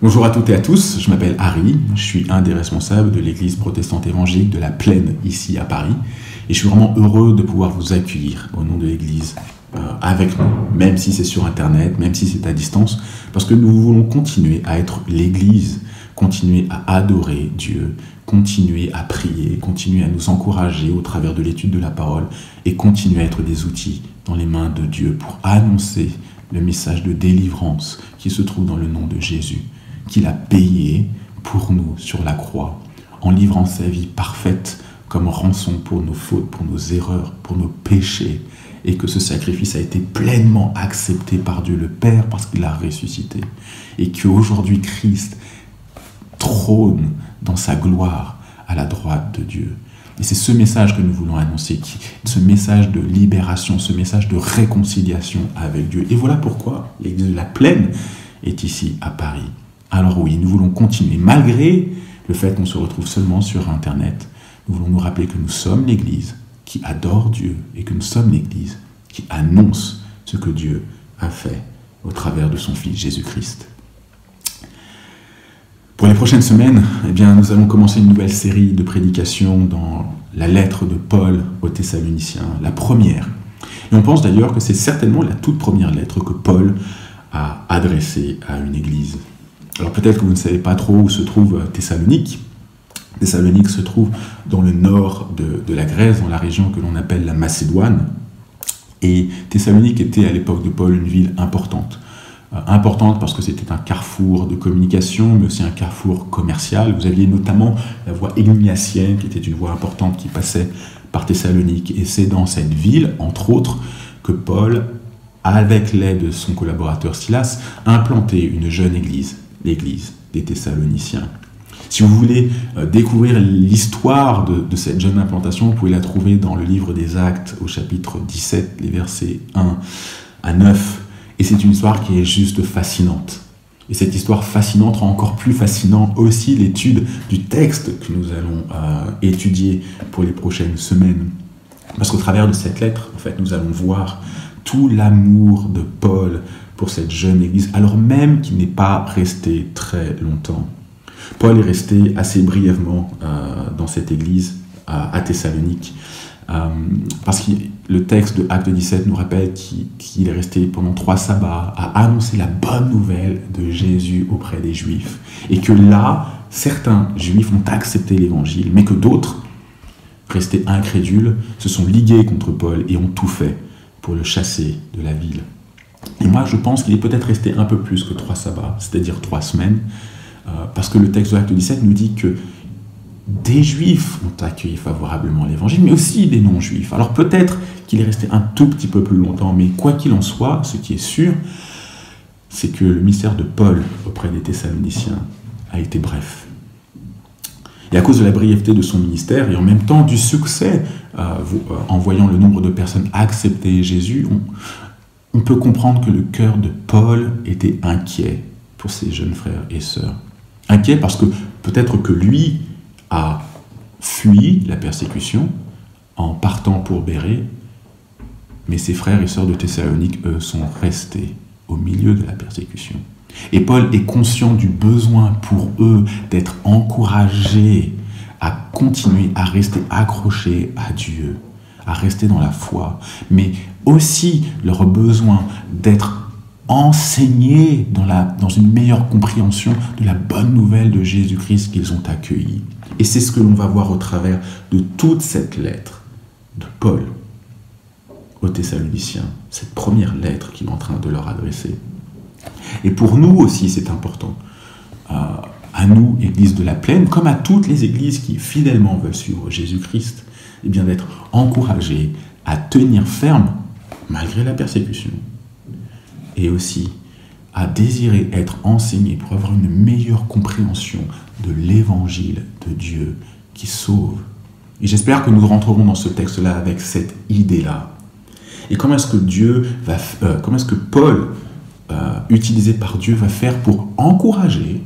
Bonjour à toutes et à tous, je m'appelle Harry, je suis un des responsables de l'église protestante évangélique de la Plaine ici à Paris et je suis vraiment heureux de pouvoir vous accueillir au nom de l'église avec nous, même si c'est sur internet, même si c'est à distance, parce que nous voulons continuer à être l'église, continuer à adorer Dieu, continuer à prier, continuer à nous encourager au travers de l'étude de la parole et continuer à être des outils dans les mains de Dieu pour annoncer le message de délivrance qui se trouve dans le nom de Jésus, qu'il a payé pour nous sur la croix, en livrant sa vie parfaite comme rançon pour nos fautes, pour nos erreurs, pour nos péchés, et que ce sacrifice a été pleinement accepté par Dieu le Père parce qu'il a ressuscité, et qu'aujourd'hui Christ trône dans sa gloire à la droite de Dieu. Et c'est ce message que nous voulons annoncer, ce message de libération, ce message de réconciliation avec Dieu. Et voilà pourquoi l'église de la Plaine est ici à Paris. Alors oui, nous voulons continuer, malgré le fait qu'on se retrouve seulement sur Internet. Nous voulons nous rappeler que nous sommes l'Église qui adore Dieu et que nous sommes l'Église qui annonce ce que Dieu a fait au travers de son Fils Jésus-Christ. Pour les prochaines semaines, nous allons commencer une nouvelle série de prédications dans la lettre de Paul aux Thessaloniciens, la première. Et on pense d'ailleurs que c'est certainement la toute première lettre que Paul a adressée à une Église. Alors peut-être que vous ne savez pas trop où se trouve Thessalonique. Thessalonique se trouve dans le nord de la Grèce, dans la région que l'on appelle la Macédoine. Et Thessalonique était à l'époque de Paul une ville importante. Importante parce que c'était un carrefour de communication, mais aussi un carrefour commercial. Vous aviez notamment la voie égnatienne, qui était une voie importante qui passait par Thessalonique. Et c'est dans cette ville, entre autres, que Paul, avec l'aide de son collaborateur Silas, a implanté une jeune église, l'église des Thessaloniciens. Si vous voulez découvrir l'histoire de cette jeune implantation, vous pouvez la trouver dans le livre des Actes, au chapitre 17, les versets 1 à 9. Et c'est une histoire qui est juste fascinante. Et cette histoire fascinante rend encore plus fascinant aussi l'étude du texte que nous allons étudier pour les prochaines semaines. Parce qu'au travers de cette lettre, en fait, nous allons voir tout l'amour de Paul pour cette jeune église, alors même qu'il n'est pas resté très longtemps. Paul est resté assez brièvement dans cette église à Thessalonique, parce que le texte de Acte 17 nous rappelle qu'il est resté pendant 3 sabbats à annoncer la bonne nouvelle de Jésus auprès des Juifs, et que là, certains Juifs ont accepté l'évangile, mais que d'autres, restés incrédules, se sont ligués contre Paul et ont tout fait pour le chasser de la ville. Et moi, je pense qu'il est peut-être resté un peu plus que 3 sabbats, c'est-à-dire 3 semaines, parce que le texte de l'Acte 17 nous dit que des Juifs ont accueilli favorablement l'Évangile, mais aussi des non-Juifs. Alors peut-être qu'il est resté un tout petit peu plus longtemps, mais quoi qu'il en soit, ce qui est sûr, c'est que le ministère de Paul auprès des Thessaloniciens a été bref. Et à cause de la brièveté de son ministère, et en même temps du succès, en voyant le nombre de personnes accepter Jésus, on peut comprendre que le cœur de Paul était inquiet pour ses jeunes frères et sœurs. Inquiet parce que peut-être que lui a fui la persécution en partant pour Bérée, mais ses frères et sœurs de Thessalonique, eux, sont restés au milieu de la persécution. Et Paul est conscient du besoin pour eux d'être encouragés à continuer à rester accrochés à Dieu, à rester dans la foi, mais aussi leur besoin d'être enseignés dans une meilleure compréhension de la bonne nouvelle de Jésus-Christ qu'ils ont accueillie. Et c'est ce que l'on va voir au travers de toute cette lettre de Paul aux Thessaloniciens, cette première lettre qu'il est en train de leur adresser. Et pour nous aussi, c'est important, à nous, Église de la Plaine, comme à toutes les églises qui fidèlement veulent suivre Jésus-Christ, eh bien d'être encouragés à tenir ferme malgré la persécution, et aussi à désirer être enseignés pour avoir une meilleure compréhension de l'évangile de Dieu qui sauve. Et j'espère que nous rentrerons dans ce texte-là avec cette idée-là. Et comment est-ce que Paul, utilisé par Dieu, va faire pour encourager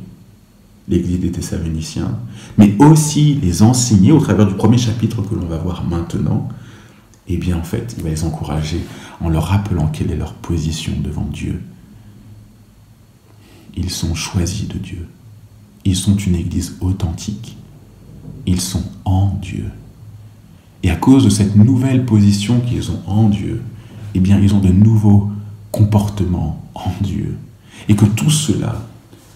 l'église des Thessaloniciens, mais aussi les enseigner au travers du premier chapitre que l'on va voir maintenant? Eh bien, en fait, il va les encourager en leur rappelant quelle est leur position devant Dieu. ils sont choisis de Dieu. Ils sont une église authentique. Ils sont en Dieu. Et à cause de cette nouvelle position qu'ils ont en Dieu, eh bien, ils ont de nouveaux comportements en Dieu. Et que tout cela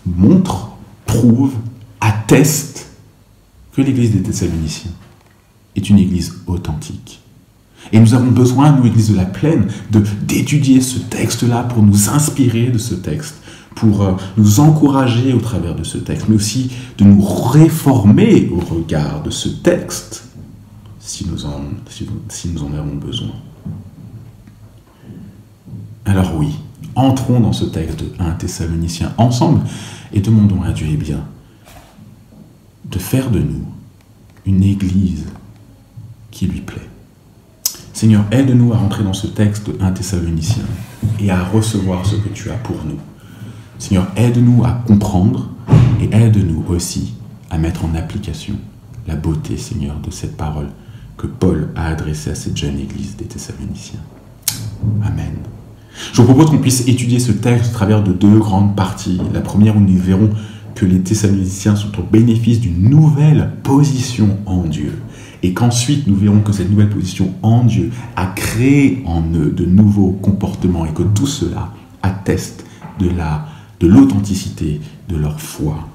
montre, prouve, atteste que l'église des Thessaloniciens est une église authentique. Et nous avons besoin, nous, église de la Plaine, d'étudier ce texte-là pour nous inspirer de ce texte, pour nous encourager au travers de ce texte, mais aussi de nous réformer au regard de ce texte, si nous en avons besoin. Alors oui, entrons dans ce texte de 1 Thessaloniciens ensemble et demandons à Dieu, eh bien, de faire de nous une église qui lui plaît. Seigneur, aide-nous à rentrer dans ce texte de 1 Thessaloniciens et à recevoir ce que tu as pour nous. Seigneur, aide-nous à comprendre et aide-nous aussi à mettre en application la beauté, Seigneur, de cette parole que Paul a adressée à cette jeune église des Thessaloniciens. Amen. Je vous propose qu'on puisse étudier ce texte à travers de deux grandes parties. La première, où nous verrons que les Thessaloniciens sont au bénéfice d'une nouvelle position en Dieu. Et qu'ensuite, nous verrons que cette nouvelle position en Dieu a créé en eux de nouveaux comportements et que tout cela atteste de l'authenticité de leur foi.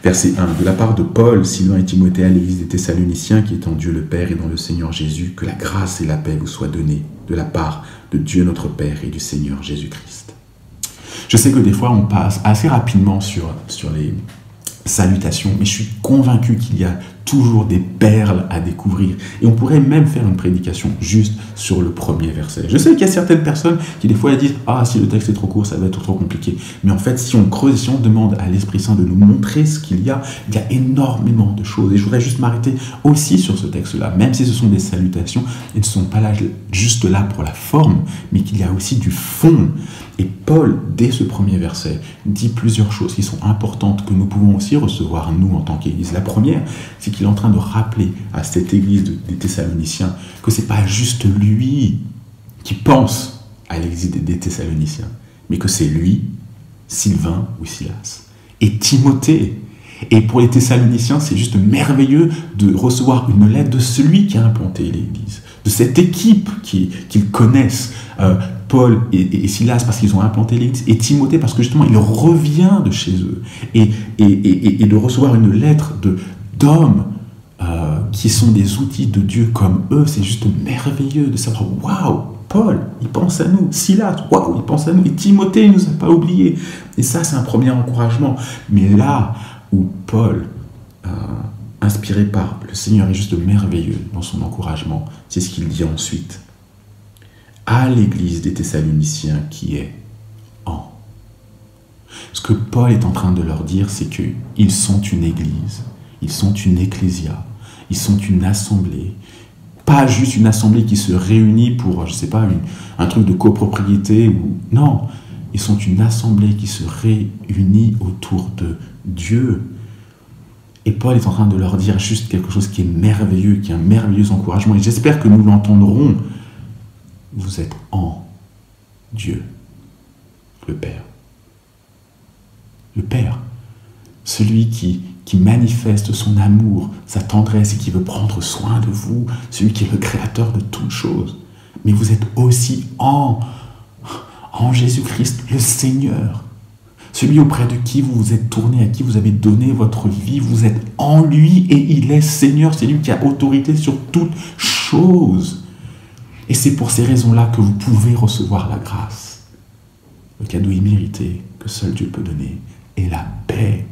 Verset 1. De la part de Paul, Sylvain et Timothée à l'église des Thessaloniciens, qui est en Dieu le Père et dans le Seigneur Jésus, que la grâce et la paix vous soient données de la part de Dieu notre Père et du Seigneur Jésus-Christ. Je sais que des fois, on passe assez rapidement sur les salutations, mais je suis convaincu qu'il y a toujours des perles à découvrir. Et on pourrait même faire une prédication juste sur le premier verset. Je sais qu'il y a certaines personnes qui des fois disent « Ah, si le texte est trop court, ça va être trop compliqué. » Mais en fait, si on creuse, si on demande à l'Esprit Saint de nous montrer ce qu'il y a énormément de choses. Et je voudrais juste m'arrêter aussi sur ce texte-là, même si ce sont des salutations, ils ne sont pas là, juste là pour la forme, mais qu'il y a aussi du fond. Et Paul, dès ce premier verset, dit plusieurs choses qui sont importantes que nous pouvons aussi recevoir, nous, en tant qu'Église. La première, c'est qu'il est en train de rappeler à cette Église des Thessaloniciens que ce n'est pas juste lui qui pense à l'Église des Thessaloniciens, mais que c'est lui, Sylvain ou Silas, et Timothée. Et pour les Thessaloniciens, c'est juste merveilleux de recevoir une lettre de celui qui a implanté l'Église, de cette équipe qu'ils connaissent, Paul et Silas parce qu'ils ont implanté l'Église, et Timothée parce que justement il revient de chez eux, et de recevoir une lettre d'hommes qui sont des outils de Dieu comme eux, c'est juste merveilleux de savoir, waouh, Paul, il pense à nous, Silas, waouh, il pense à nous, et Timothée, il ne nous a pas oubliés. Et ça, c'est un premier encouragement. Mais là où Paul, inspiré par le Seigneur, est juste merveilleux dans son encouragement, c'est ce qu'il dit ensuite. À l'église des Thessaloniciens qui est en. Ce que Paul est en train de leur dire, c'est qu'ils sont une église, ils sont une ecclésia, ils sont une assemblée. Pas juste une assemblée qui se réunit pour, je ne sais pas, un truc de copropriété. Non, ils sont une assemblée qui se réunit autour de Dieu. Et Paul est en train de leur dire juste quelque chose qui est merveilleux, qui est un merveilleux encouragement. Et j'espère que nous l'entendrons. Vous êtes en Dieu, le Père. Le Père, celui qui manifeste son amour, sa tendresse et qui veut prendre soin de vous, celui qui est le créateur de toutes choses. Mais vous êtes aussi en Jésus-Christ, le Seigneur. Celui auprès de qui vous vous êtes tourné, à qui vous avez donné votre vie, vous êtes en lui et il est Seigneur, c'est lui qui a autorité sur toutes choses. Et c'est pour ces raisons-là que vous pouvez recevoir la grâce, le cadeau immérité que seul Dieu peut donner, et la paix.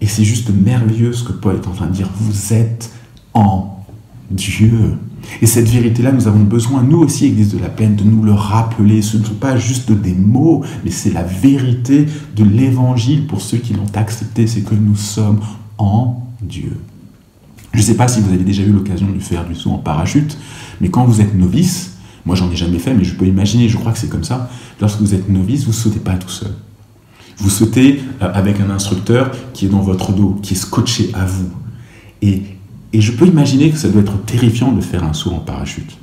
Et c'est juste merveilleux ce que Paul est en train de dire, vous êtes en Dieu. Et cette vérité-là, nous avons besoin, nous aussi, Église de la Plaine, de nous le rappeler. Ce ne sont pas juste des mots, mais c'est la vérité de l'Évangile pour ceux qui l'ont accepté, c'est que nous sommes en Dieu. Je ne sais pas si vous avez déjà eu l'occasion de faire du saut en parachute, mais quand vous êtes novice, moi j'en ai jamais fait, mais je peux imaginer, je crois que c'est comme ça, lorsque vous êtes novice, vous ne sautez pas tout seul. Vous sautez avec un instructeur qui est dans votre dos, qui est scotché à vous. Et je peux imaginer que ça doit être terrifiant de faire un saut en parachute.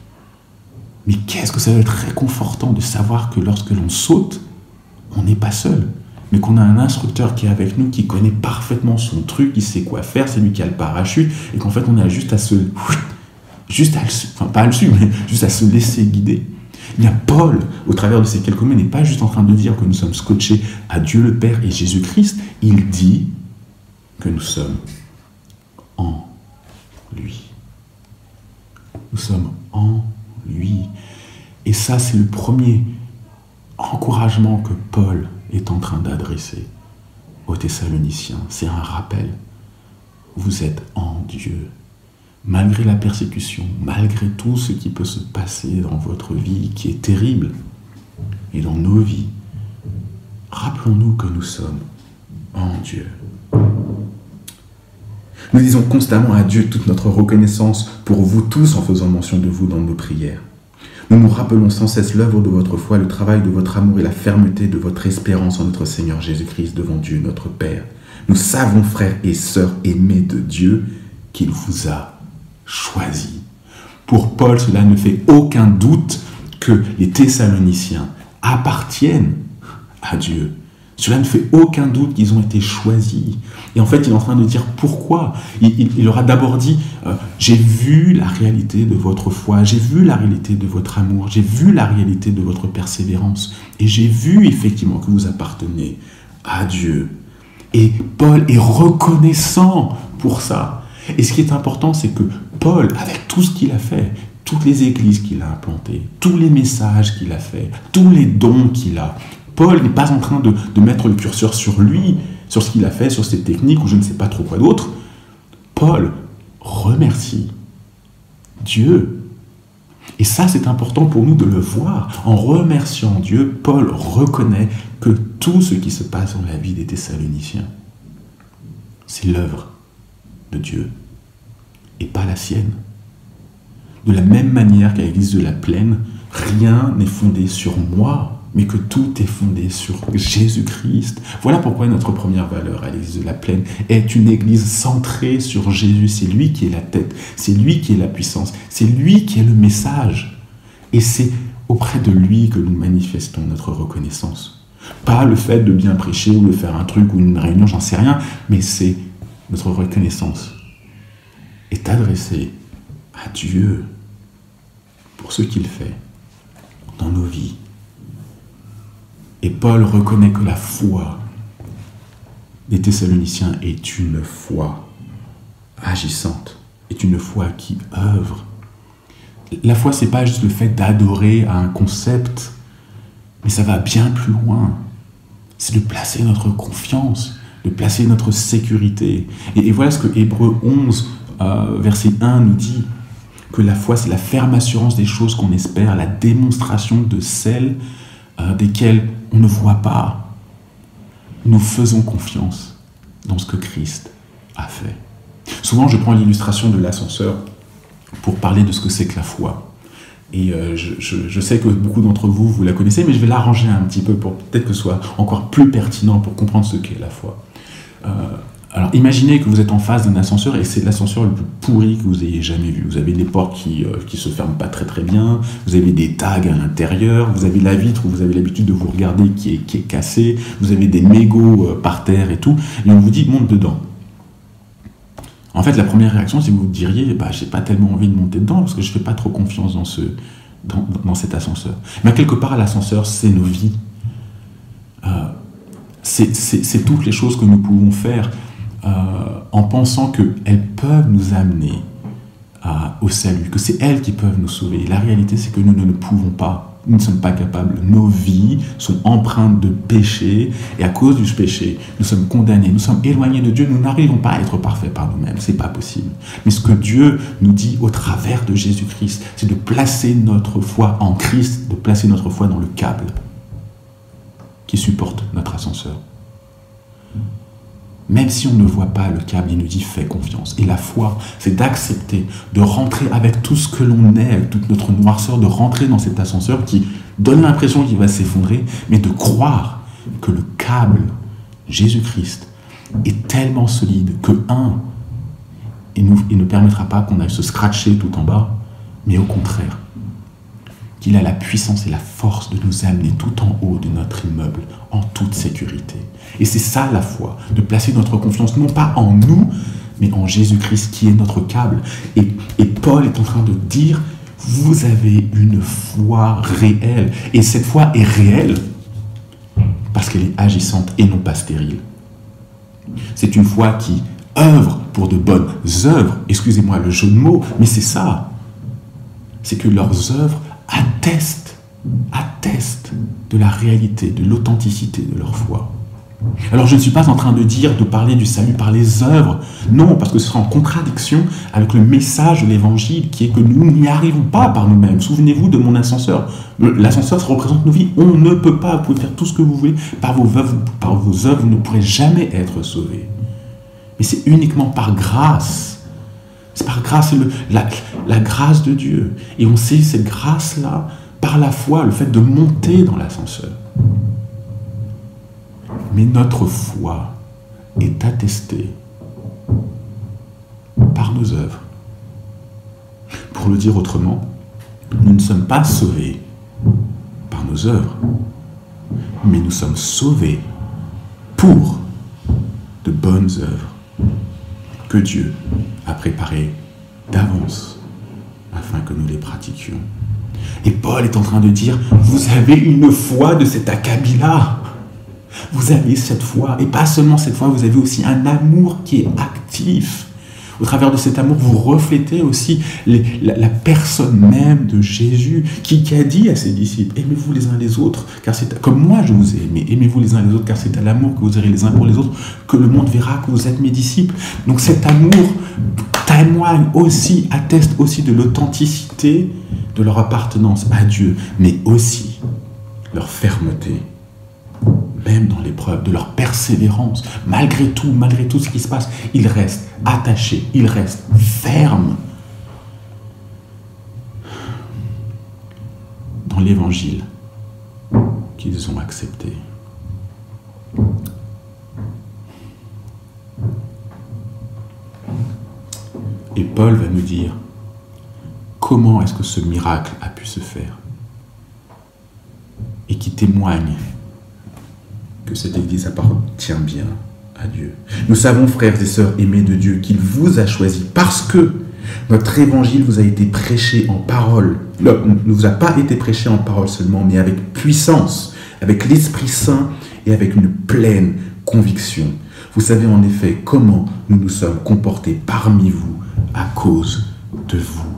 Mais qu'est-ce que ça doit être réconfortant de savoir que lorsque l'on saute, on n'est pas seul. mais qu'on a un instructeur qui est avec nous, qui connaît parfaitement son truc, qui sait quoi faire, c'est lui qui a le parachute, et qu'en fait on a juste à se laisser guider. Eh bien, Paul, au travers de ces quelques mots, n'est pas juste en train de dire que nous sommes scotchés à Dieu le Père et Jésus-Christ, il dit que nous sommes en lui. Nous sommes en lui. Et ça, c'est le premier encouragement que Paul est en train d'adresser aux Thessaloniciens. C'est un rappel. Vous êtes en Dieu. Malgré la persécution, malgré tout ce qui peut se passer dans votre vie, qui est terrible, et dans nos vies, rappelons-nous que nous sommes en Dieu. Nous disons constamment à Dieu toute notre reconnaissance pour vous tous en faisant mention de vous dans nos prières. Nous nous rappelons sans cesse l'œuvre de votre foi, le travail de votre amour et la fermeté de votre espérance en notre Seigneur Jésus-Christ devant Dieu notre Père. Nous savons, frères et sœurs aimés de Dieu, qu'il vous a choisi. Pour Paul, cela ne fait aucun doute que les Thessaloniciens appartiennent à Dieu. Cela ne fait aucun doute qu'ils ont été choisis. Et en fait, il est en train de dire pourquoi. Il leur a d'abord dit, j'ai vu la réalité de votre foi, j'ai vu la réalité de votre amour, j'ai vu la réalité de votre persévérance, et j'ai vu effectivement que vous appartenez à Dieu. Et Paul est reconnaissant pour ça. Et ce qui est important, c'est que Paul, avec tout ce qu'il a fait, toutes les églises qu'il a implantées, tous les messages qu'il a fait, tous les dons qu'il a, Paul n'est pas en train de mettre le curseur sur lui, sur ce qu'il a fait, sur ses techniques ou je ne sais pas trop quoi d'autre. Paul remercie Dieu. Et ça, c'est important pour nous de le voir. En remerciant Dieu, Paul reconnaît que tout ce qui se passe dans la vie des Thessaloniciens, c'est l'œuvre de Dieu et pas la sienne. De la même manière qu'à l'église de la Plaine, rien n'est fondé sur moi, mais que tout est fondé sur Jésus-Christ. Voilà pourquoi notre première valeur à l'église de la Plaine est une église centrée sur Jésus. C'est lui qui est la tête, c'est lui qui est la puissance, c'est lui qui est le message. Et c'est auprès de lui que nous manifestons notre reconnaissance. Pas le fait de bien prêcher ou de faire un truc ou une réunion, j'en sais rien, mais c'est notre reconnaissance est adressée à Dieu pour ce qu'il fait dans nos vies. Et Paul reconnaît que la foi des Thessaloniciens est une foi agissante, est une foi qui œuvre. La foi, ce n'est pas juste le fait d'adorer à un concept, mais ça va bien plus loin. C'est de placer notre confiance, de placer notre sécurité. Et voilà ce que Hébreux 11, verset 1 nous dit, que la foi, c'est la ferme assurance des choses qu'on espère, la démonstration de celles desquelles on ne voit pas. Nous faisons confiance dans ce que Christ a fait. Souvent, je prends l'illustration de l'ascenseur pour parler de ce que c'est que la foi. Et je sais que beaucoup d'entre vous, vous la connaissez, mais je vais l'arranger un petit peu pour peut-être que ce soit encore plus pertinent pour comprendre ce qu'est la foi. Alors, imaginez que vous êtes en face d'un ascenseur et c'est l'ascenseur le plus pourri que vous ayez jamais vu. Vous avez des portes qui se ferment pas très très bien, vous avez des tags à l'intérieur, vous avez la vitre où vous avez l'habitude de vous regarder qui est cassée, vous avez des mégots par terre et tout, et on vous dit monte dedans. En fait, la première réaction, c'est que vous diriez, j'ai pas tellement envie de monter dedans parce que je fais pas trop confiance dans cet ascenseur. Mais quelque part, l'ascenseur, c'est nos vies. C'est toutes les choses que nous pouvons faire en pensant qu'elles peuvent nous amener au salut, que c'est elles qui peuvent nous sauver. Et la réalité, c'est que nous ne pouvons pas, nous ne sommes pas capables. Nos vies sont empreintes de péché, et à cause du péché, nous sommes condamnés, nous sommes éloignés de Dieu, nous n'arrivons pas à être parfaits par nous-mêmes, c'est pas possible. Mais ce que Dieu nous dit au travers de Jésus-Christ, c'est de placer notre foi en Christ, de placer notre foi dans le câble qui supporte notre ascenseur. Même si on ne voit pas le câble, il nous dit « fais confiance ». Et la foi, c'est d'accepter, de rentrer avec tout ce que l'on est, avec toute notre noirceur, de rentrer dans cet ascenseur qui donne l'impression qu'il va s'effondrer, mais de croire que le câble, Jésus-Christ, est tellement solide que, il ne permettra pas qu'on aille se scratcher tout en bas, mais au contraire, qu'il a la puissance et la force de nous amener tout en haut de notre immeuble, en toute sécurité. Et c'est ça la foi, de placer notre confiance non pas en nous, mais en Jésus-Christ qui est notre câble. Et Paul est en train de dire, vous avez une foi réelle. Et cette foi est réelle parce qu'elle est agissante et non pas stérile. C'est une foi qui œuvre pour de bonnes œuvres. Excusez-moi le jeu de mots, mais c'est ça. C'est que leurs œuvres attestent de la réalité, de l'authenticité de leur foi. Alors je ne suis pas en train de parler du salut par les œuvres. Non, parce que ce sera en contradiction avec le message de l'évangile qui est que nous n'y arrivons pas par nous-mêmes. Souvenez-vous de mon ascenseur. L'ascenseur, ça représente nos vies. On ne peut pas, vous pouvez faire tout ce que vous voulez. Par vos œuvres, vous ne pourrez jamais être sauvés. Mais c'est uniquement par grâce. C'est par grâce, c'est la grâce de Dieu. Et on sait cette grâce-là par la foi, le fait de monter dans l'ascenseur. Mais notre foi est attestée par nos œuvres. Pour le dire autrement, nous ne sommes pas sauvés par nos œuvres, mais nous sommes sauvés pour de bonnes œuvres que Dieu a préparées d'avance afin que nous les pratiquions. Et Paul est en train de dire, vous avez une foi de cet acabit-là. Vous avez cette foi, et pas seulement cette foi, vous avez aussi un amour qui est actif. Au travers de cet amour, vous reflétez aussi la personne même de Jésus qui a dit à ses disciples, aimez-vous les uns les autres, car c'est comme moi je vous ai aimé, aimez-vous les uns les autres, car c'est à l'amour que vous aurez les uns pour les autres que le monde verra que vous êtes mes disciples. Donc cet amour témoigne aussi, atteste aussi de l'authenticité de leur appartenance à Dieu, mais aussi leur fermeté. Même dans l'épreuve, de leur persévérance, malgré tout ce qui se passe, ils restent attachés, ils restent fermes dans l'évangile qu'ils ont accepté. Et Paul va nous dire comment est-ce que ce miracle a pu se faire et qui témoigne que cette Église appartient bien à Dieu. Nous savons, frères et sœurs aimés de Dieu, qu'il vous a choisis parce que notre évangile vous a été prêché en parole. Ne vous a pas été prêché en parole seulement, mais avec puissance, avec l'Esprit Saint et avec une pleine conviction. Vous savez en effet comment nous nous sommes comportés parmi vous à cause de vous.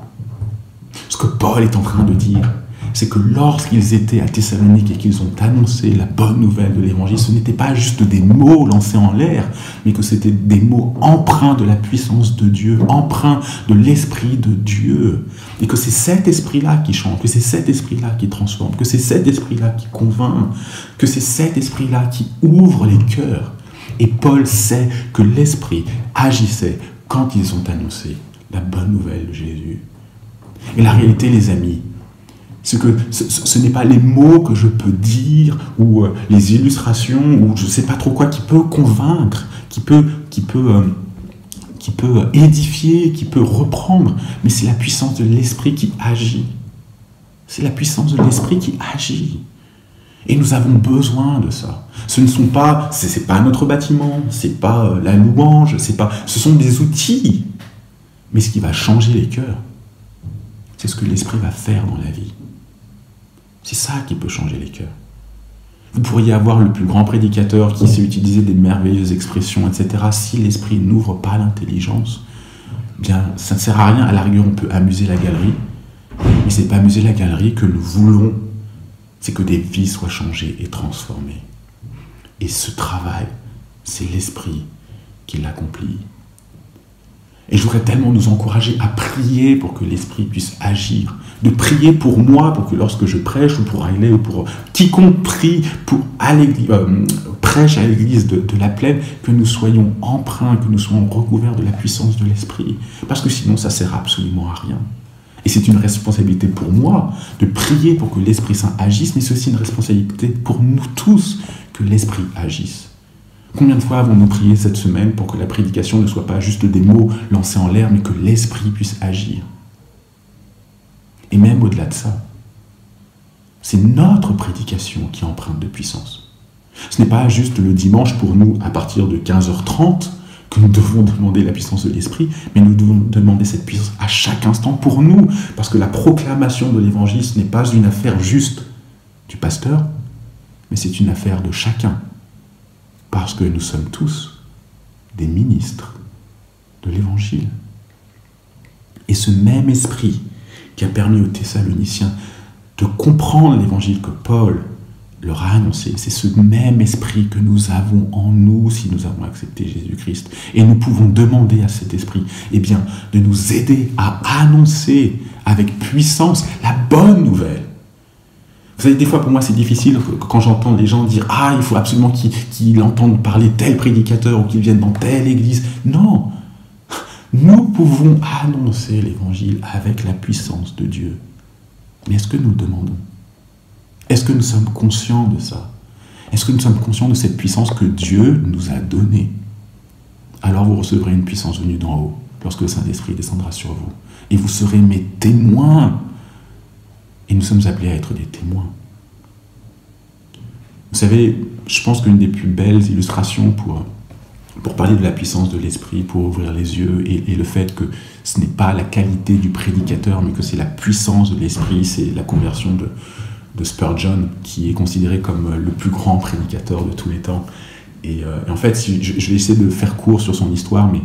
Ce que Paul est en train de dire, c'est que lorsqu'ils étaient à Thessalonique et qu'ils ont annoncé la bonne nouvelle de l'évangile, ce n'était pas juste des mots lancés en l'air, mais que c'était des mots empreints de la puissance de Dieu, empreints de l'Esprit de Dieu. Et que c'est cet esprit-là qui chante, que c'est cet esprit-là qui transforme, que c'est cet esprit-là qui convainc, que c'est cet esprit-là qui ouvre les cœurs. Et Paul sait que l'Esprit agissait quand ils ont annoncé la bonne nouvelle de Jésus. Et la réalité, les amis, c'est que ce n'est pas les mots que je peux dire, ou les illustrations, ou je ne sais pas trop quoi, qui peut convaincre, qui peut édifier, qui peut reprendre, mais c'est la puissance de l'Esprit qui agit. C'est la puissance de l'Esprit qui agit. Et nous avons besoin de ça. Ce ne sont pas, c'est pas notre bâtiment, c'est pas la louange, ce sont des outils. Mais ce qui va changer les cœurs, c'est ce que l'Esprit va faire dans la vie. C'est ça qui peut changer les cœurs. Vous pourriez avoir le plus grand prédicateur qui sait utiliser des merveilleuses expressions, etc. Si l'Esprit n'ouvre pas l'intelligence, bien, ça ne sert à rien. À la rigueur, on peut amuser la galerie, mais ce n'est pas amuser la galerie que nous voulons. C'est que des vies soient changées et transformées. Et ce travail, c'est l'Esprit qui l'accomplit. Et je voudrais tellement nous encourager à prier pour que l'Esprit puisse agir. De prier pour moi, pour que lorsque je prêche, ou pour Riley, ou pour quiconque prie, prêche à l'église de la Plaine, que nous soyons empreints, que nous soyons recouverts de la puissance de l'Esprit. Parce que sinon, ça ne sert absolument à rien. Et c'est une responsabilité pour moi de prier pour que l'Esprit Saint agisse, mais c'est aussi une responsabilité pour nous tous que l'Esprit agisse. Combien de fois avons-nous prié cette semaine pour que la prédication ne soit pas juste des mots lancés en l'air, mais que l'Esprit puisse agir? Et même au-delà de ça, C'est notre prédication qui est empreinte de puissance. Ce n'est pas juste le dimanche pour nous, à partir de 15h30, que nous devons demander la puissance de l'Esprit, mais nous devons demander cette puissance à chaque instant pour nous, parce que la proclamation de l'Évangile, ce n'est pas une affaire juste du pasteur, mais c'est une affaire de chacun, parce que nous sommes tous des ministres de l'Évangile. Et ce même esprit qui a permis aux Thessaloniciens de comprendre l'Évangile que Paul leur a annoncé, c'est ce même esprit que nous avons en nous si nous avons accepté Jésus-Christ. Et nous pouvons demander à cet esprit de nous aider à annoncer avec puissance la bonne nouvelle. Vous savez, des fois pour moi c'est difficile quand j'entends les gens dire « Ah, il faut absolument qu'ils entendent parler tel prédicateur ou qu'ils viennent dans telle église. » Non, nous pouvons annoncer l'Évangile avec la puissance de Dieu. Mais est-ce que nous le demandons? Est-ce que nous sommes conscients de ça? Est-ce que nous sommes conscients de cette puissance que Dieu nous a donnée? Alors vous recevrez une puissance venue d'en haut, lorsque le Saint-Esprit descendra sur vous. Et vous serez mes témoins. Et nous sommes appelés à être des témoins. Vous savez, je pense qu'une des plus belles illustrations pour parler de la puissance de l'Esprit, pour ouvrir les yeux, et le fait que ce n'est pas la qualité du prédicateur, mais que c'est la puissance de l'Esprit, c'est la conversion de Spurgeon, qui est considéré comme le plus grand prédicateur de tous les temps. Et en fait, je vais essayer de faire court sur son histoire, mais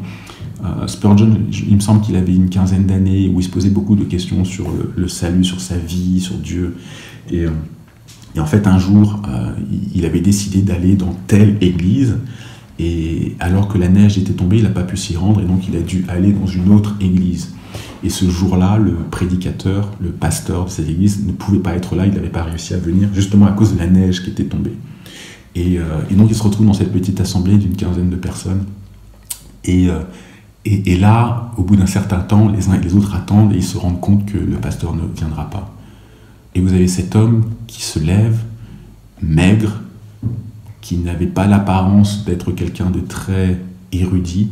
Spurgeon, il me semble qu'il avait une quinzaine d'années où il se posait beaucoup de questions sur le salut, sur sa vie, sur Dieu. Et en fait, un jour, il avait décidé d'aller dans telle église, et alors que la neige était tombée, il n'a pas pu s'y rendre, et donc il a dû aller dans une autre église. Et ce jour-là, le prédicateur, le pasteur de cette église ne pouvait pas être là, il n'avait pas réussi à venir, justement à cause de la neige qui était tombée. Et donc il se retrouve dans cette petite assemblée d'une quinzaine de personnes. Et là, au bout d'un certain temps, les uns et les autres attendent et ils se rendent compte que le pasteur ne viendra pas. Et vous avez cet homme qui se lève, maigre, qui n'avait pas l'apparence d'être quelqu'un de très érudit,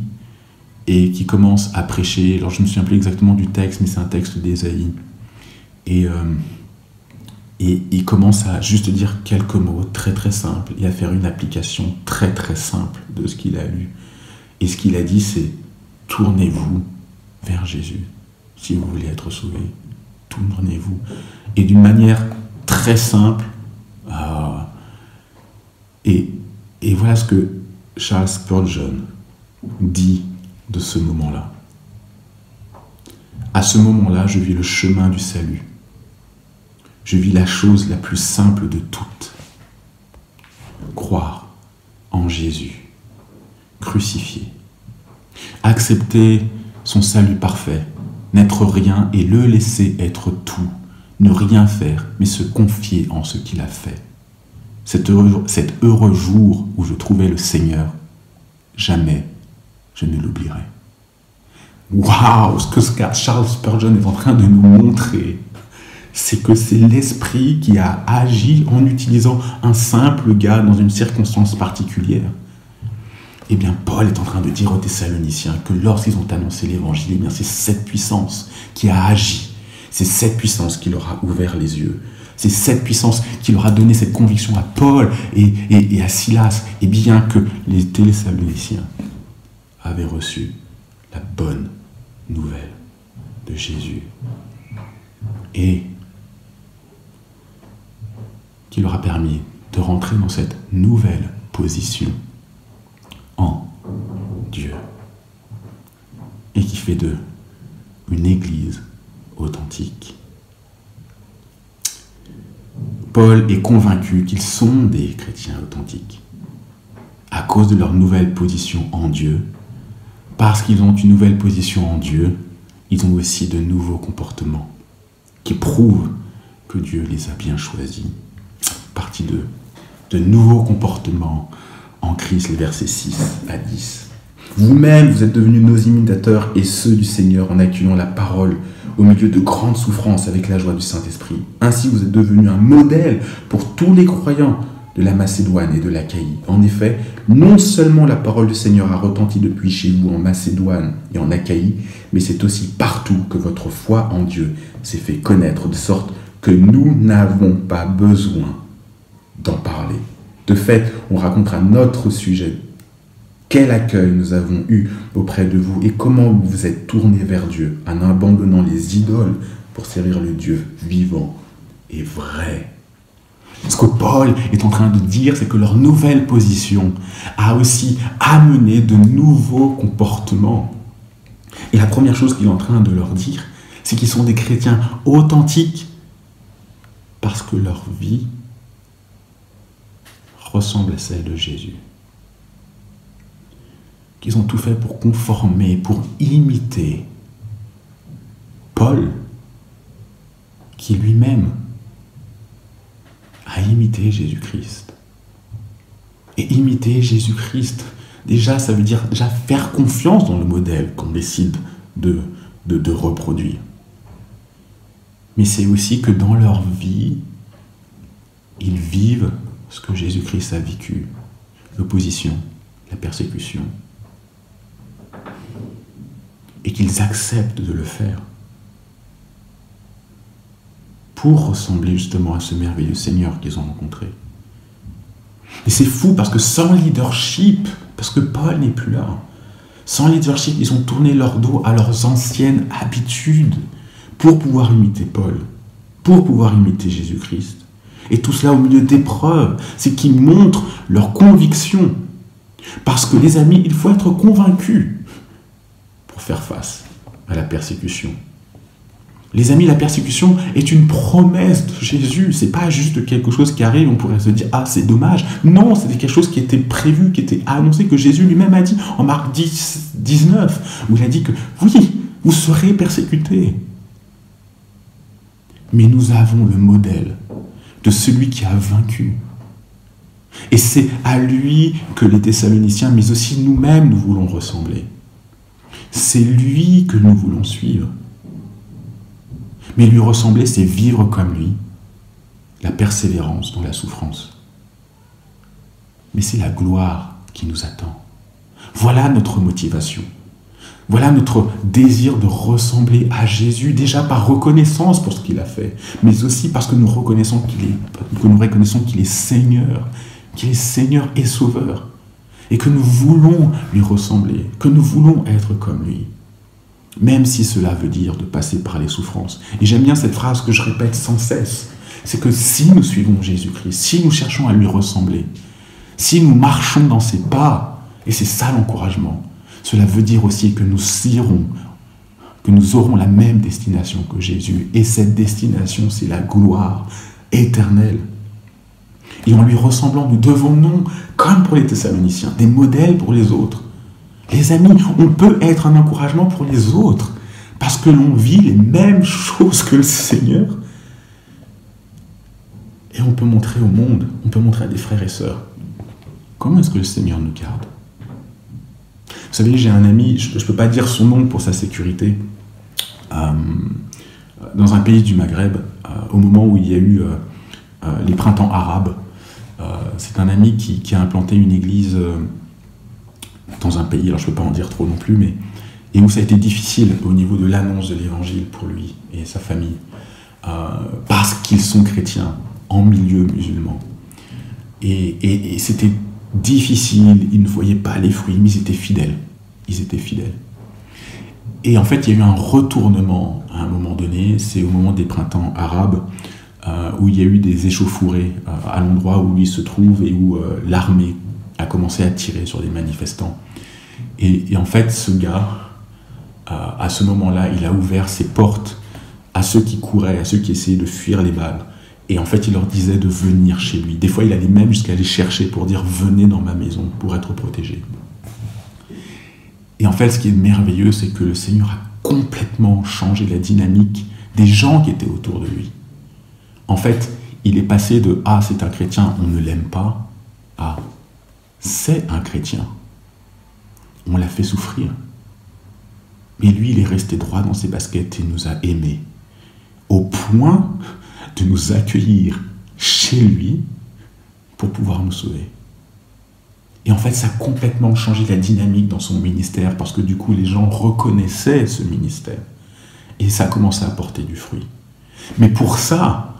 et qui commence à prêcher. Alors je ne me souviens plus exactement du texte, mais c'est un texte d'Ésaïe. Et il commence à juste dire quelques mots très très simples, et à faire une application très très simple de ce qu'il a lu. Et ce qu'il a dit, c'est « Tournez-vous vers Jésus, si vous voulez être sauvés. Tournez-vous. » Et d'une manière très simple, et voilà ce que Charles Spurgeon dit de ce moment-là. À ce moment-là, je vis le chemin du salut. Je vis la chose la plus simple de toutes. Croire en Jésus, crucifié. Accepter son salut parfait, n'être rien et le laisser être tout. Ne rien faire, mais se confier en ce qu'il a fait. Cet heureux jour où je trouvais le Seigneur, jamais je ne l'oublierai. Waouh, ce que Charles Spurgeon est en train de nous montrer, c'est que c'est l'Esprit qui a agi en utilisant un simple gars dans une circonstance particulière. Eh bien, Paul est en train de dire aux Thessaloniciens que lorsqu'ils ont annoncé l'Évangile, eh bien, c'est cette puissance qui a agi. C'est cette puissance qui leur a ouvert les yeux. C'est cette puissance qui leur a donné cette conviction à Paul et à Silas. Et bien que les Thessaloniciens avaient reçu la bonne nouvelle de Jésus. Et qui leur a permis de rentrer dans cette nouvelle position en Dieu. Et qui fait d'eux une église authentique. Paul est convaincu qu'ils sont des chrétiens authentiques à cause de leur nouvelle position en Dieu. Parce qu'ils ont une nouvelle position en Dieu, ils ont aussi de nouveaux comportements qui prouvent que Dieu les a bien choisis. Partie 2. De nouveaux comportements en Christ, les versets 6 à 10. Vous-même, vous êtes devenus nos imitateurs et ceux du Seigneur en accueillant la parole au milieu de grandes souffrances avec la joie du Saint-Esprit. Ainsi, vous êtes devenus un modèle pour tous les croyants de la Macédoine et de l'Achaïe. En effet, non seulement la parole du Seigneur a retenti depuis chez vous en Macédoine et en Achaïe, mais c'est aussi partout que votre foi en Dieu s'est fait connaître, de sorte que nous n'avons pas besoin d'en parler. De fait, on raconte à notre sujet quel accueil nous avons eu auprès de vous et comment vous vous êtes tournés vers Dieu en abandonnant les idoles pour servir le Dieu vivant et vrai. Ce que Paul est en train de dire, c'est que leur nouvelle position a aussi amené de nouveaux comportements. Et la première chose qu'il est en train de leur dire, c'est qu'ils sont des chrétiens authentiques parce que leur vie ressemble à celle de Jésus. Qu'ils ont tout fait pour conformer, pour imiter Paul, qui lui-même a imité Jésus-Christ. Et imiter Jésus-Christ, déjà, ça veut dire déjà faire confiance dans le modèle qu'on décide de reproduire. Mais c'est aussi que dans leur vie, ils vivent ce que Jésus-Christ a vécu. L'opposition, la persécution. Et qu'ils acceptent de le faire pour ressembler justement à ce merveilleux Seigneur qu'ils ont rencontré. Et c'est fou parce que sans leadership, parce que Paul n'est plus là, sans leadership, ils ont tourné leur dos à leurs anciennes habitudes pour pouvoir imiter Paul, pour pouvoir imiter Jésus-Christ. Et tout cela au milieu d'épreuves, c'est qu'ils montrent leur conviction. Parce que les amis, il faut être convaincu pour faire face à la persécution. Les amis, la persécution est une promesse de Jésus. C'est pas juste quelque chose qui arrive, on pourrait se dire « Ah, c'est dommage ». Non, c'était quelque chose qui était prévu, qui était annoncé, que Jésus lui-même a dit en Marc 10, 19, où il a dit que « Oui, vous serez persécutés ». Mais nous avons le modèle de celui qui a vaincu. Et c'est à lui que les Thessaloniciens, mais aussi nous-mêmes, nous voulons ressembler. C'est lui que nous voulons suivre. Mais lui ressembler, c'est vivre comme lui, la persévérance dans la souffrance. Mais c'est la gloire qui nous attend. Voilà notre motivation. Voilà notre désir de ressembler à Jésus, déjà par reconnaissance pour ce qu'il a fait, mais aussi parce que nous reconnaissons qu'il est Seigneur et Sauveur, et que nous voulons lui ressembler, que nous voulons être comme lui. Même si cela veut dire de passer par les souffrances. Et j'aime bien cette phrase que je répète sans cesse. C'est que si nous suivons Jésus-Christ, si nous cherchons à lui ressembler, si nous marchons dans ses pas, et c'est ça l'encouragement, cela veut dire aussi que nous aurons la même destination que Jésus. Et cette destination, c'est la gloire éternelle. Et en lui ressemblant, nous devenons, comme pour les Thessaloniciens, des modèles pour les autres. Les amis, on peut être un encouragement pour les autres parce que l'on vit les mêmes choses que le Seigneur. Et on peut montrer au monde, on peut montrer à des frères et sœurs comment est-ce que le Seigneur nous garde. Vous savez, j'ai un ami, je ne peux pas dire son nom pour sa sécurité, dans un pays du Maghreb, au moment où il y a eu les printemps arabes. C'est un ami qui a implanté une église dans un pays, alors je ne peux pas en dire trop non plus, et où ça a été difficile au niveau de l'annonce de l'évangile pour lui et sa famille, parce qu'ils sont chrétiens en milieu musulman. Et c'était difficile, ils ne voyaient pas les fruits, mais ils étaient fidèles. Et en fait, il y a eu un retournement à un moment donné, c'est au moment des printemps arabes, où il y a eu des échauffourées à l'endroit où lui se trouve et où l'armée a commencé à tirer sur des manifestants. Et en fait, ce gars, à ce moment-là, il a ouvert ses portes à ceux qui couraient, à ceux qui essayaient de fuir les balles. Et en fait, il leur disait de venir chez lui. Des fois, il allait même jusqu'à les chercher pour dire « Venez dans ma maison pour être protégé ». Et en fait, ce qui est merveilleux, c'est que le Seigneur a complètement changé la dynamique des gens qui étaient autour de lui. En fait, il est passé de « Ah, c'est un chrétien, on ne l'aime pas » à « C'est un chrétien, on l'a fait souffrir. » Mais lui, il est resté droit dans ses baskets et nous a aimés, au point de nous accueillir chez lui pour pouvoir nous sauver. Et en fait, ça a complètement changé la dynamique dans son ministère, parce que du coup, les gens reconnaissaient ce ministère. Et ça a commencé à porter du fruit. Mais pour ça,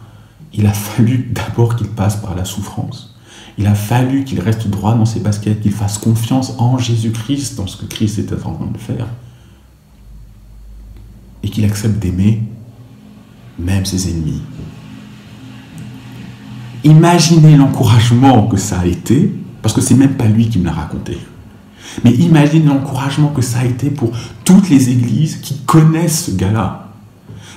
il a fallu d'abord qu'il passe par la souffrance. Il a fallu qu'il reste droit dans ses baskets, qu'il fasse confiance en Jésus-Christ, dans ce que Christ était en train de faire. Et qu'il accepte d'aimer même ses ennemis. Imaginez l'encouragement que ça a été, parce que c'est même pas lui qui me l'a raconté. Mais imaginez l'encouragement que ça a été pour toutes les églises qui connaissent ce gars-là.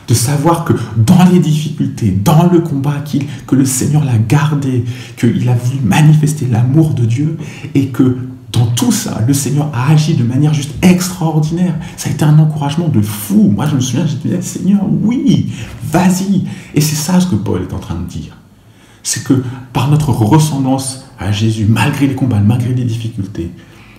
De savoir que dans les difficultés, dans le combat, que le Seigneur l'a gardé, qu'il a voulu manifester l'amour de Dieu et que dans tout ça, le Seigneur a agi de manière juste extraordinaire. Ça a été un encouragement de fou. Moi, je me souviens, j'ai dit, Seigneur, oui, vas-y. Et c'est ça ce que Paul est en train de dire. C'est que par notre ressemblance à Jésus, malgré les combats, malgré les difficultés,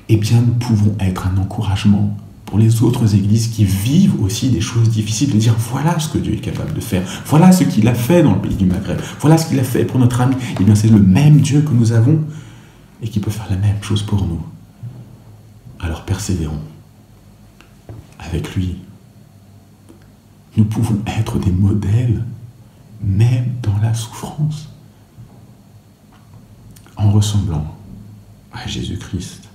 eh bien, nous pouvons être un encouragement pour les autres églises qui vivent aussi des choses difficiles, de dire voilà ce que Dieu est capable de faire, voilà ce qu'il a fait dans le pays du Maghreb, voilà ce qu'il a fait pour notre ami. Eh bien, c'est le même Dieu que nous avons et qui peut faire la même chose pour nous. Alors persévérons avec lui. Nous pouvons être des modèles même dans la souffrance en ressemblant à Jésus-Christ.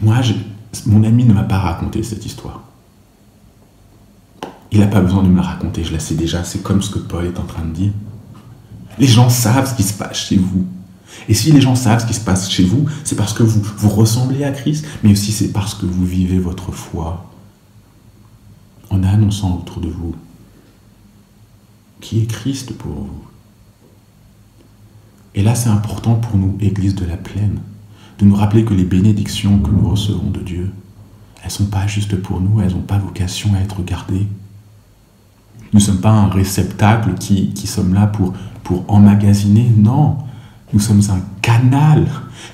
Moi, mon ami ne m'a pas raconté cette histoire. Il n'a pas besoin de me la raconter, je la sais déjà, c'est comme ce que Paul est en train de dire. Les gens savent ce qui se passe chez vous. Et si les gens savent ce qui se passe chez vous, c'est parce que vous ressemblez à Christ, mais aussi c'est parce que vous vivez votre foi en annonçant autour de vous qui est Christ pour vous. Et là, c'est important pour nous, Église de la Plaine, de nous rappeler que les bénédictions que nous recevons de Dieu, elles ne sont pas juste pour nous, elles n'ont pas vocation à être gardées. Nous ne sommes pas un réceptacle qui sommes là pour emmagasiner, non. Nous sommes un canal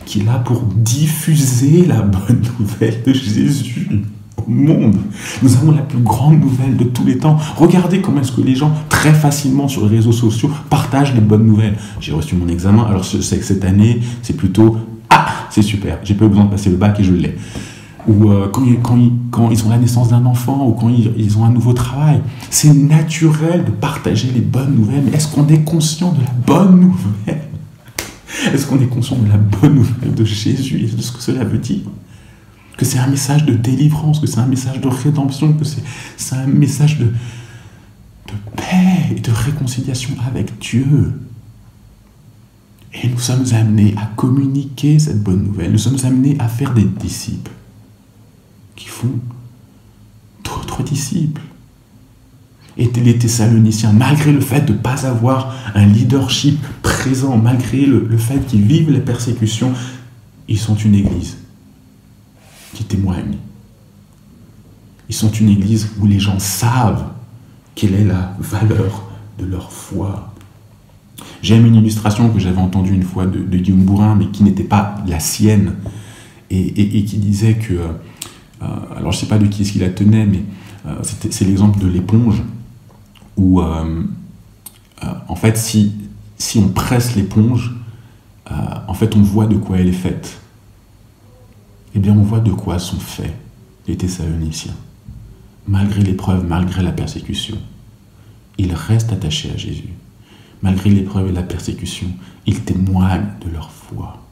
qui est là pour diffuser la bonne nouvelle de Jésus au monde. Nous avons la plus grande nouvelle de tous les temps. Regardez comment est-ce que les gens, très facilement sur les réseaux sociaux, partagent les bonnes nouvelles. J'ai reçu mon examen, alors je sais que cette année, c'est plutôt « Ah, c'est super, j'ai pas eu besoin de passer le bac et je l'ai ». Ou quand ils ont la naissance d'un enfant, ou quand ils ont un nouveau travail. C'est naturel de partager les bonnes nouvelles, mais est-ce qu'on est conscient de la bonne nouvelle ? Est-ce qu'on est conscient de la bonne nouvelle de Jésus et de ce que cela veut dire ? Que c'est un message de délivrance, que c'est un message de rédemption, que c'est un message de paix et de réconciliation avec Dieu. Et nous sommes amenés à communiquer cette bonne nouvelle. Nous sommes amenés à faire des disciples qui font d'autres disciples. Et les Thessaloniciens, malgré le fait de ne pas avoir un leadership présent, malgré le fait qu'ils vivent les persécutions, ils sont une église qui témoigne. Ils sont une église où les gens savent quelle est la valeur de leur foi. J'aime une illustration que j'avais entendue une fois de Guillaume Bourrin, mais qui n'était pas la sienne, et qui disait que, alors je ne sais pas de qui est-ce qu'il la tenait, mais c'est l'exemple de l'éponge, où en fait si on presse l'éponge, en fait on voit de quoi elle est faite. Eh bien on voit de quoi sont faits les Thessaloniciens. Malgré l'épreuve, malgré la persécution, ils restent attachés à Jésus. Malgré l'épreuve et la persécution, ils témoignent de leur foi.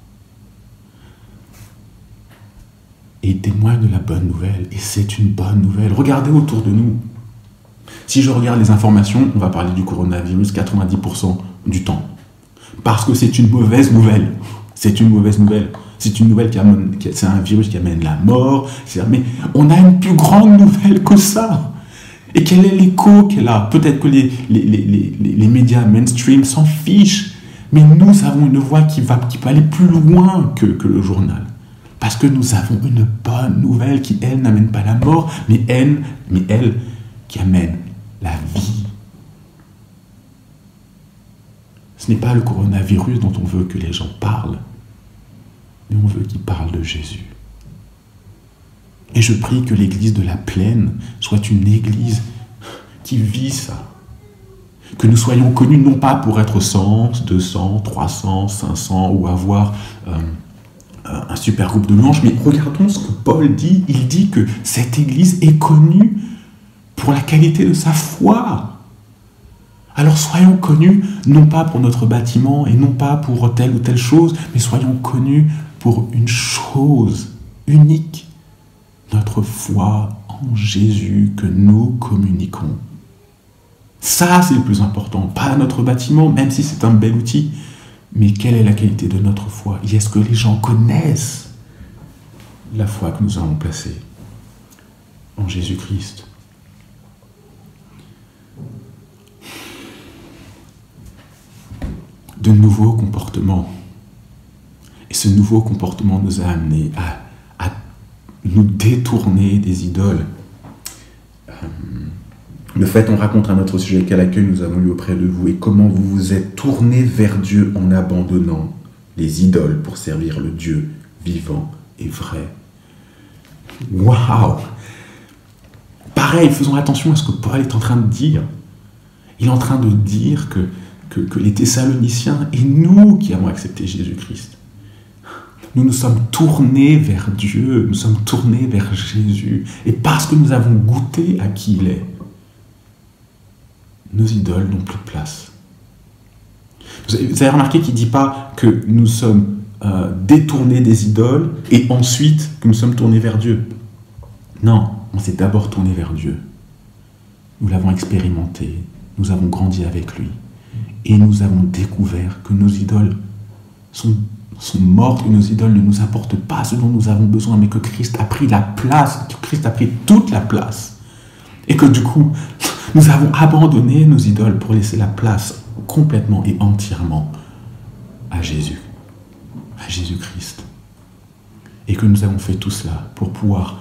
Et ils témoignent de la bonne nouvelle. Et c'est une bonne nouvelle. Regardez autour de nous. Si je regarde les informations, on va parler du coronavirus 90% du temps. Parce que c'est une mauvaise nouvelle. C'est une mauvaise nouvelle. C'est une nouvelle c'est un virus qui amène la mort. Mais on a une plus grande nouvelle que ça. Et quel est l'écho qu'elle a ? Peut-être que les médias mainstream s'en fichent. Mais nous avons une voix qui peut aller plus loin que le journal. Parce que nous avons une bonne nouvelle qui, elle, n'amène pas la mort, mais elle qui amène la vie. Ce n'est pas le coronavirus dont on veut que les gens parlent, mais on veut qu'ils parlent de Jésus. Et je prie que l'église de la Plaine soit une église qui vit ça. Que nous soyons connus non pas pour être 100, 200, 300, 500 ou avoir un super groupe de louanges, mais regardons ce que Paul dit. Il dit que cette Église est connue pour la qualité de sa foi. Alors soyons connus, non pas pour notre bâtiment et non pas pour telle ou telle chose, mais soyons connus pour une chose unique, notre foi en Jésus que nous communiquons. Ça, c'est le plus important, pas notre bâtiment, même si c'est un bel outil. Mais quelle est la qualité de notre foi? Est-ce que les gens connaissent la foi que nous avons placée en Jésus-Christ? De nouveaux comportements. Et ce nouveau comportement nous a amenés à nous détourner des idoles. Le fait, on raconte à notre sujet quel accueil nous avons eu auprès de vous et comment vous vous êtes tournés vers Dieu en abandonnant les idoles pour servir le Dieu vivant et vrai. Waouh! Pareil, faisons attention à ce que Paul est en train de dire. Il est en train de dire que les Thessaloniciens et nous qui avons accepté Jésus-Christ, nous nous sommes tournés vers Dieu, nous sommes tournés vers Jésus. Et parce que nous avons goûté à qui il est, nos idoles n'ont plus de place. Vous avez remarqué qu'il ne dit pas que nous sommes détournés des idoles et ensuite que nous sommes tournés vers Dieu. Non, on s'est d'abord tourné vers Dieu. Nous l'avons expérimenté, nous avons grandi avec lui et nous avons découvert que nos idoles sont mortes, que nos idoles ne nous apportent pas ce dont nous avons besoin, mais que Christ a pris la place, que Christ a pris toute la place. Et que du coup, nous avons abandonné nos idoles pour laisser la place complètement et entièrement à Jésus, à Jésus-Christ. Et que nous avons fait tout cela pour pouvoir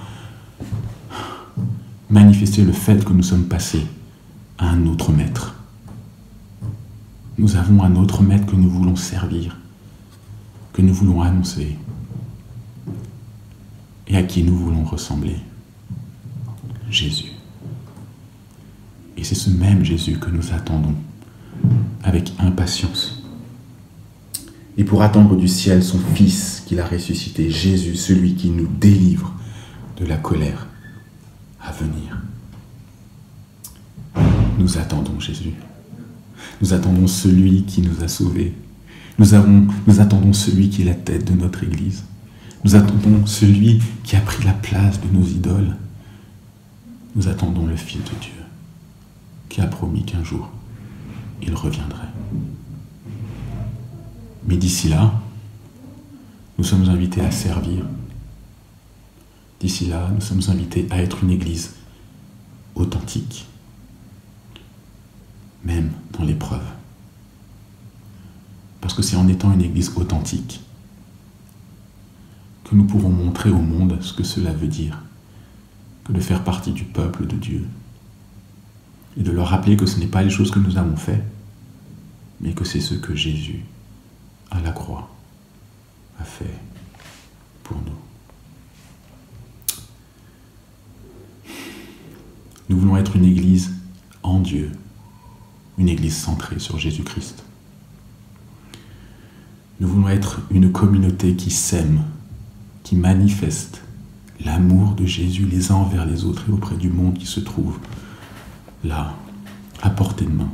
manifester le fait que nous sommes passés à un autre maître. Nous avons un autre maître que nous voulons servir, que nous voulons annoncer et à qui nous voulons ressembler. Jésus. Et c'est ce même Jésus que nous attendons avec impatience. Et pour attendre du ciel son Fils qu'il a ressuscité, Jésus, celui qui nous délivre de la colère à venir. Nous attendons Jésus. Nous attendons celui qui nous a sauvés. Nous attendons celui qui est la tête de notre Église. Nous attendons celui qui a pris la place de nos idoles. Nous attendons le Fils de Dieu, qui a promis qu'un jour, il reviendrait. Mais d'ici là, nous sommes invités à servir. D'ici là, nous sommes invités à être une Église authentique, même dans l'épreuve. Parce que c'est en étant une Église authentique que nous pourrons montrer au monde ce que cela veut dire, que de faire partie du peuple de Dieu, et de leur rappeler que ce n'est pas les choses que nous avons faites, mais que c'est ce que Jésus, à la croix, a fait pour nous. Nous voulons être une Église en Dieu, une Église centrée sur Jésus-Christ. Nous voulons être une communauté qui s'aime, qui manifeste l'amour de Jésus les uns envers les autres et auprès du monde qui se trouve là, à portée de main.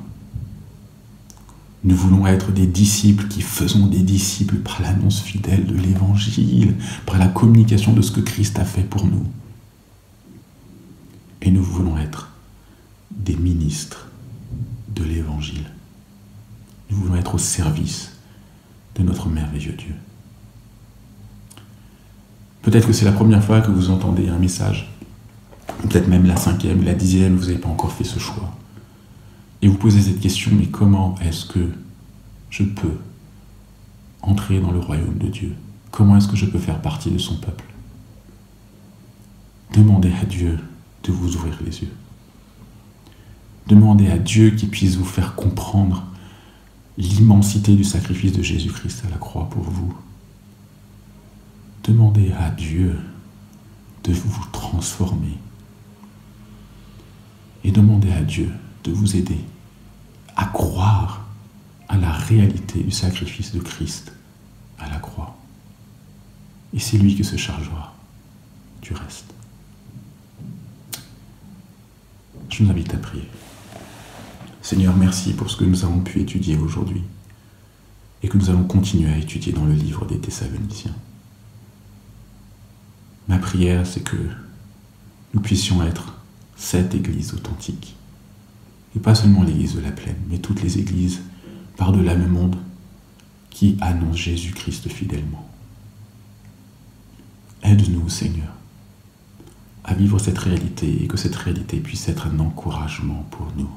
Nous voulons être des disciples qui faisons des disciples par l'annonce fidèle de l'Évangile, par la communication de ce que Christ a fait pour nous. Et nous voulons être des ministres de l'Évangile. Nous voulons être au service de notre merveilleux Dieu. Peut-être que c'est la première fois que vous entendez un message, peut-être même la 5e, la 10e, vous n'avez pas encore fait ce choix. Et vous posez cette question, mais comment est-ce que je peux entrer dans le royaume de Dieu? Comment est-ce que je peux faire partie de son peuple? Demandez à Dieu de vous ouvrir les yeux. Demandez à Dieu qu'il puisse vous faire comprendre l'immensité du sacrifice de Jésus-Christ à la croix pour vous. Demandez à Dieu de vous transformer. Et demandez à Dieu de vous aider à croire à la réalité du sacrifice de Christ à la croix. Et c'est lui qui se chargera du reste. Je nous invite à prier. Seigneur, merci pour ce que nous avons pu étudier aujourd'hui et que nous allons continuer à étudier dans le livre des Thessaloniciens. Ma prière, c'est que nous puissions être cette Église authentique. Et pas seulement l'Église de la Plaine, mais toutes les Églises par-delà le monde qui annoncent Jésus-Christ fidèlement. Aide-nous, Seigneur, à vivre cette réalité et que cette réalité puisse être un encouragement pour nous,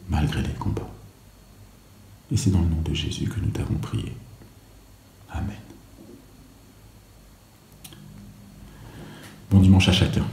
malgré les combats. Et c'est dans le nom de Jésus que nous t'avons prié. Amen. Bon dimanche à chacun.